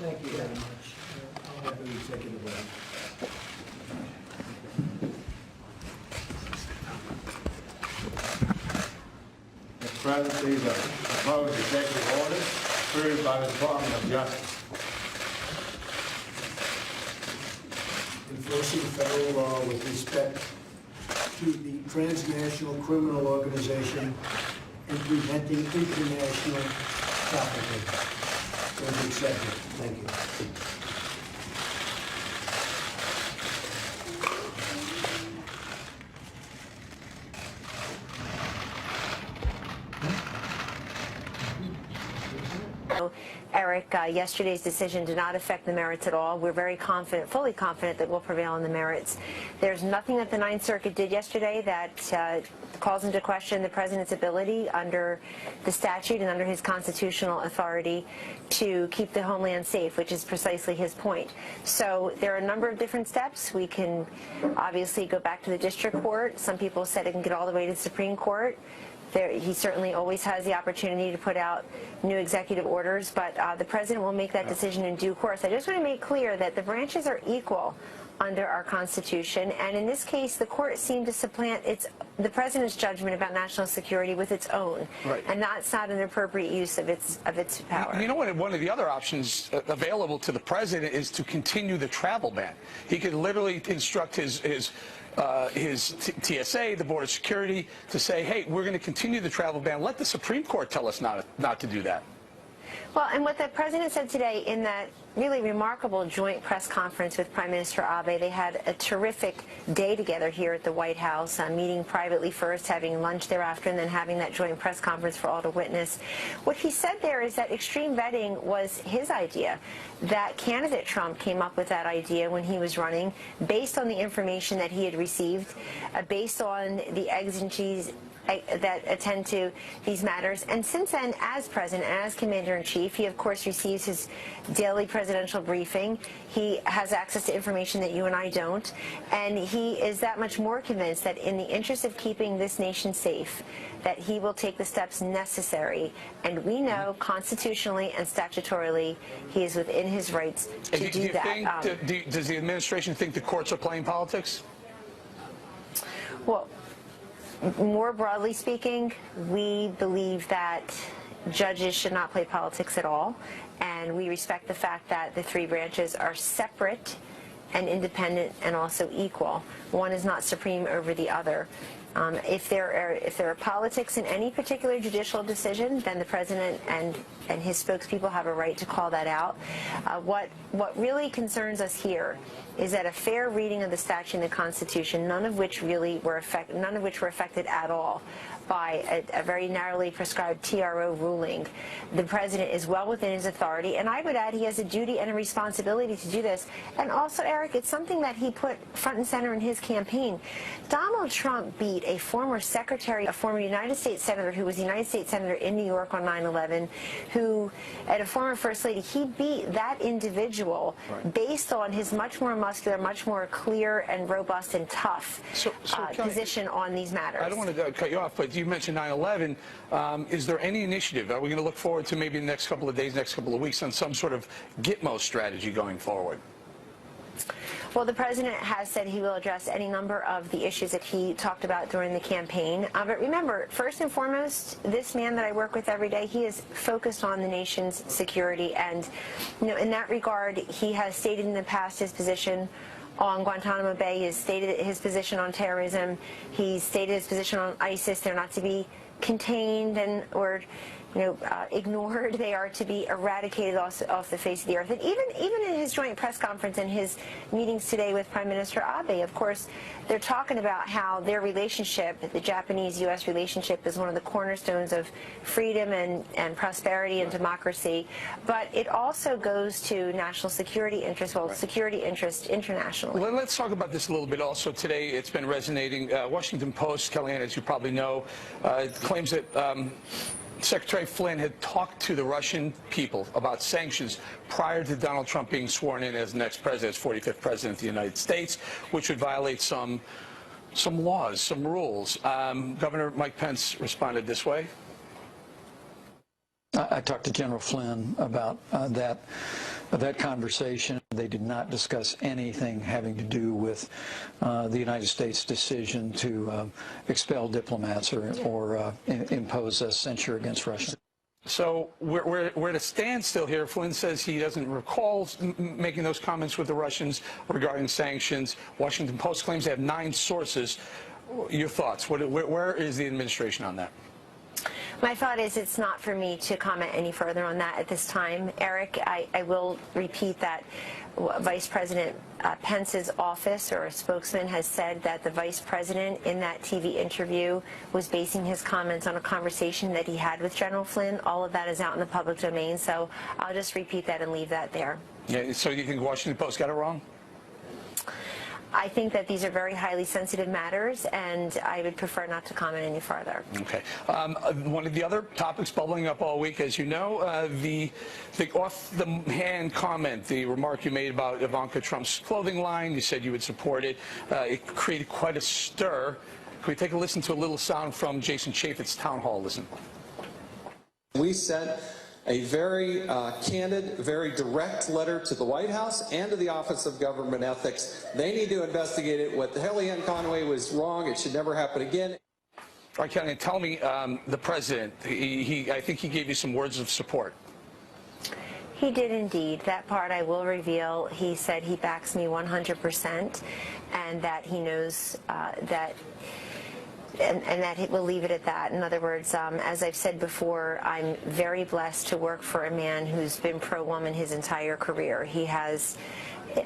Thank you very much. I'll have an executive order. Mr. President, these are proposed executive orders approved by the Department of Justice. Enforcing federal law with respect to the transnational criminal organization and preventing international trafficking. Those accepted. Thank you. Eric, yesterday's decision did not affect the merits at all. We're very confident, fully confident, that we'll prevail on the merits. There's nothing that the Ninth Circuit did yesterday that calls into question the President's ability under the statute and under his constitutional authority to keep the homeland safe, which is precisely his point. So there are a number of different steps. We can obviously go back to the district court. Some people said it can get all the way to the Supreme Court. He certainly always has the opportunity to put out new executive orders, but the President will make that decision in due course. I just want to make clear that the branches are equal under our Constitution, and in this case, the court seemed to supplant the President's judgment about national security with its own, and that's not an appropriate use of its power. You know what? One of the other options available to the President is to continue the travel ban. He could literally instruct his TSA, the Border Security, to say, hey, we're going to continue the travel ban. Let the Supreme Court tell us not to do that. Well, and what the President said today in that really remarkable joint press conference with Prime Minister Abe, they had a terrific day together here at the White House, meeting privately first, having lunch thereafter, and then having that joint press conference for all to witness. What he said there is that extreme vetting was his idea, that candidate Trump came up with that idea when he was running, based on the information that he had received, based on the exigencies that attend to these matters. And since then, as President and as Commander-in-Chief, he of course receives his daily presidential briefing. He has access to information that you and I don't, and he is that much more convinced that in the interest of keeping this nation safe, that he will take the steps necessary. And we know constitutionally and statutorily he is within his rights to do that. Does the administration think the courts are playing politics? Well, more broadly speaking, we believe that judges should not play politics at all, and we respect the fact that the three branches are separate and independent and also equal. One is not supreme over the other. If there are politics in any particular judicial decision, then the President and his spokespeople have a right to call that out. What really concerns us here is that a fair reading of the statute and the Constitution, none of which were affected at all by a very narrowly prescribed TRO ruling. The President is well within his authority, and I would add he has a duty and a responsibility to do this. And also, Eric, it's something that he put front and center in his campaign. Donald Trump beat a former secretary, a former United States Senator who was the United States Senator in New York on 9/11, who, and a former First Lady, he beat that individual based on his much more muscular, much more clear and robust and tough position on these matters. I don't want to cut you off, but you mentioned 9/11. Is there any initiative? Are we going to look forward to maybe the next couple of days, next couple of weeks on some sort of Gitmo strategy going forward? Well, the President has said he will address any number of the issues that he talked about during the campaign. But remember, first and foremost, this man that I work with every day, he is focused on the nation's security. And, you know, in that regard, he has stated in the past his position on Guantanamo Bay. He has stated his position on terrorism. He's stated his position on ISIS. They're not to be contained or ignored. They are to be eradicated off the face of the earth. And even in his joint press conference and his meetings today with Prime Minister Abe, of course, they're talking about how their relationship, the Japanese-U.S. relationship, is one of the cornerstones of freedom and prosperity and democracy. But it also goes to national security interests, security interests internationally. Well, let's talk about this a little bit also today. It's been resonating. Washington Post, Kellyanne, as you probably know, claims that Secretary Flynn had talked to the Russian people about sanctions prior to Donald Trump being sworn in as the next president, as 45th president of the United States, which would violate some laws, some rules. Governor Mike Pence responded this way. I talked to General Flynn about that conversation. They did not discuss anything having to do with the United States' decision to expel diplomats or impose a censure against Russia. So we're at a standstill here. Flynn says he doesn't recall making those comments with the Russians regarding sanctions. Washington Post claims they have 9 sources. Your thoughts? Where is the administration on that? My thought is it's not for me to comment any further on that at this time. Eric, I will repeat that Vice President Pence's office or a spokesman has said that the Vice President in that TV interview was basing his comments on a conversation that he had with General Flynn. All of that is out in the public domain, so I'll just repeat that and leave that there. Yeah, so you think Washington Post got it wrong? I think that these are very highly sensitive matters, and I would prefer not to comment any further. Okay. One of the other topics bubbling up all week, as you know, the off-the-hand comment, the remark you made about Ivanka Trump's clothing line. You said you would support it. It created quite a stir. Can we take a listen to a little sound from Jason Chaffetz's town hall? Listen. We sent a very candid, very direct letter to the White House and to the Office of Government Ethics. They need to investigate it. What Kellyanne Conway was wrong. It should never happen again. All right, Kellyanne, tell me, the president, I think he gave you some words of support. He did indeed. That part I will reveal. He said he backs me 100% and that he knows that and that we'll leave it at that. In other words, as I've said before, I'm very blessed to work for a man who's been pro-woman his entire career. He has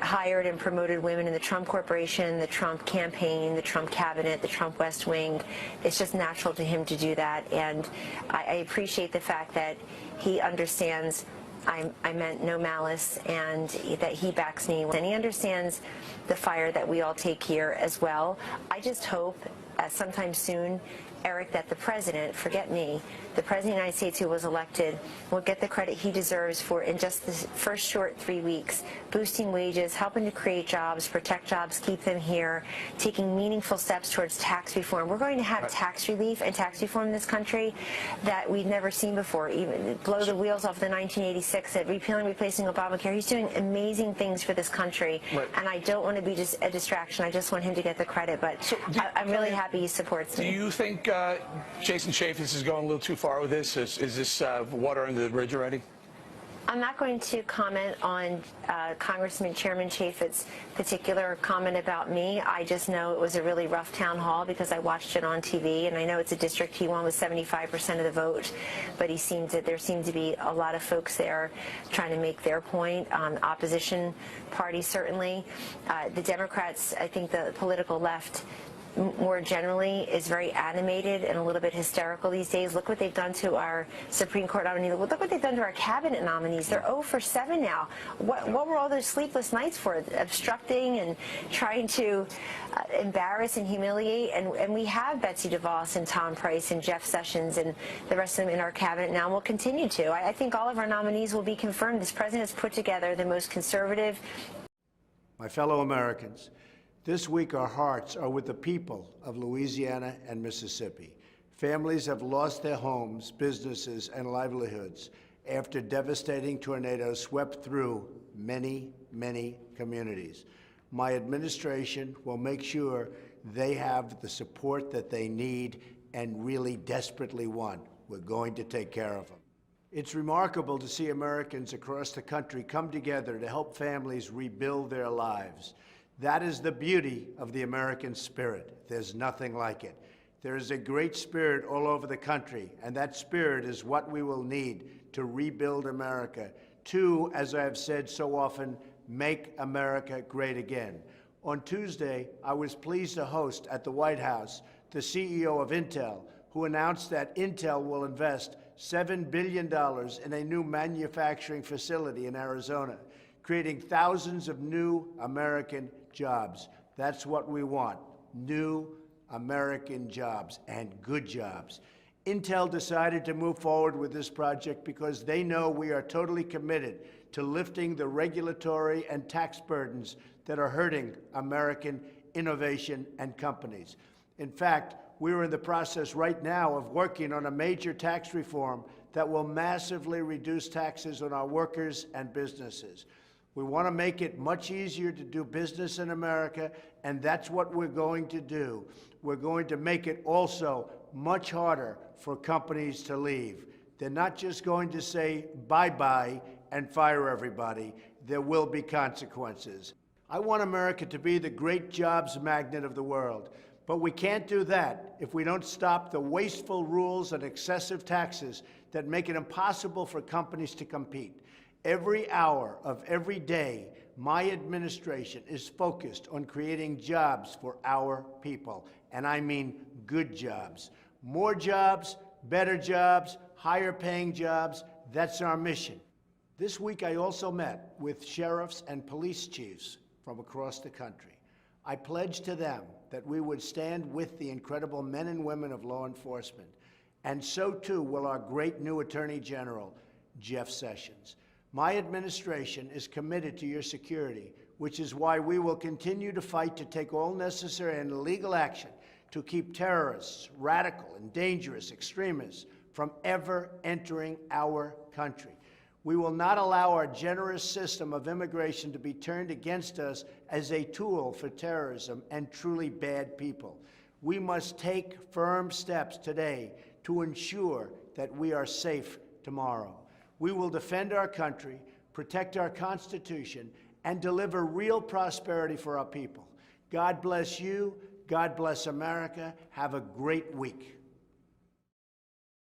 hired and promoted women in the Trump Corporation, the Trump campaign, the Trump cabinet, the Trump West Wing. It's just natural to him to do that, and I appreciate the fact that he understands I meant no malice and that he backs me, and he understands the fire that we all take here as well. I just hope sometime soon, Eric, that the president, forget me, the president of the United States who was elected will get the credit he deserves for, in just the first short 3 weeks, boosting wages, helping to create jobs, protect jobs, keep them here, taking meaningful steps towards tax reform. We're going to have tax relief and tax reform in this country that we've never seen before. Even blow the wheels off the 1986 at repealing and replacing Obamacare. He's doing amazing things for this country, and I don't want to be just a distraction. I just want him to get the credit, but so I'm really happy he supports me. Do you think Jason Chaffetz is going a little too far with this? Is this water under the bridge already? I'm not going to comment on Congressman Chairman Chaffetz's particular comment about me. I just know it was a really rough town hall because I watched it on TV, and I know it's a district he won with 75% of the vote, but there seemed to be a lot of folks there trying to make their point. Opposition parties certainly. The Democrats, I think the political left more generally is very animated and a little bit hysterical these days. Look what they've done to our Supreme Court nominees. Look what they've done to our cabinet nominees. They're 0 for 7 now. What were all those sleepless nights for? Obstructing and trying to embarrass and humiliate. And we have Betsy DeVos and Tom Price and Jeff Sessions and the rest of them in our cabinet now, and we'll continue to. I think all of our nominees will be confirmed. This president has put together the most conservative. My fellow Americans, this week our hearts are with the people of Louisiana and Mississippi. Families have lost their homes, businesses, and livelihoods after devastating tornadoes swept through many, many communities. My administration will make sure they have the support that they need and really desperately want. We're going to take care of them. It's remarkable to see Americans across the country come together to help families rebuild their lives. That is the beauty of the American spirit. There's nothing like it. There is a great spirit all over the country, and that spirit is what we will need to rebuild America, to, as I have said so often, make America great again. On Tuesday, I was pleased to host at the White House the CEO of Intel, who announced that Intel will invest $7 billion in a new manufacturing facility in Arizona, creating thousands of new American jobs. That's what we want, new American jobs and good jobs. Intel decided to move forward with this project because they know we are totally committed to lifting the regulatory and tax burdens that are hurting American innovation and companies. In fact, we're in the process right now of working on a major tax reform that will massively reduce taxes on our workers and businesses. We want to make it much easier to do business in America, and that's what we're going to do. We're going to make it also much harder for companies to leave. They're not just going to say bye-bye and fire everybody. There will be consequences. I want America to be the great jobs magnet of the world, but we can't do that if we don't stop the wasteful rules and excessive taxes that make it impossible for companies to compete. Every hour of every day, my administration is focused on creating jobs for our people, and I mean good jobs. More jobs, better jobs, higher paying jobs, that's our mission. This week I also met with sheriffs and police chiefs from across the country. I pledged to them that we would stand with the incredible men and women of law enforcement, and so too will our great new Attorney General, Jeff Sessions. My administration is committed to your security, which is why we will continue to fight to take all necessary and legal action to keep terrorists, radical and dangerous extremists from ever entering our country. We will not allow our generous system of immigration to be turned against us as a tool for terrorism and truly bad people. We must take firm steps today to ensure that we are safe tomorrow. We will defend our country, protect our Constitution, and deliver real prosperity for our people. God bless you. God bless America. Have a great week.